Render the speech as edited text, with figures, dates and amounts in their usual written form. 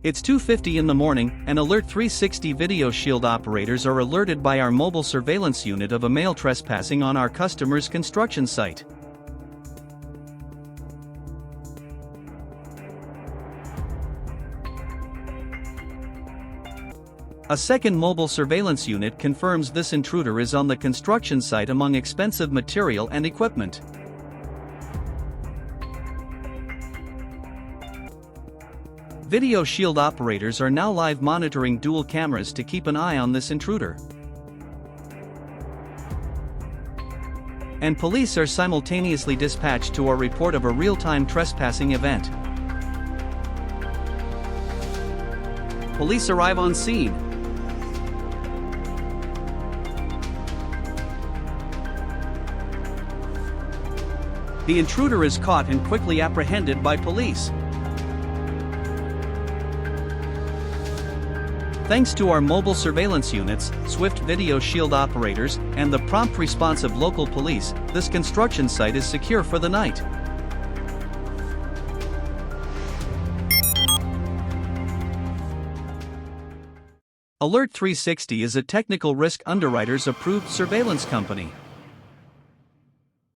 It's 2:50 in the morning, and Alert 360 Video Shield operators are alerted by our mobile surveillance unit of a male trespassing on our customer's construction site. A second mobile surveillance unit confirms this intruder is on the construction site among expensive material and equipment. Video Shield operators are now live monitoring dual cameras to keep an eye on this intruder. And police are simultaneously dispatched to our report of a real-time trespassing event. Police arrive on scene. The intruder is caught and quickly apprehended by police. Thanks to our mobile surveillance units, swift Video Shield operators, and the prompt response of local police, this construction site is secure for the night. Alert 360 is a technical risk underwriters-approved surveillance company.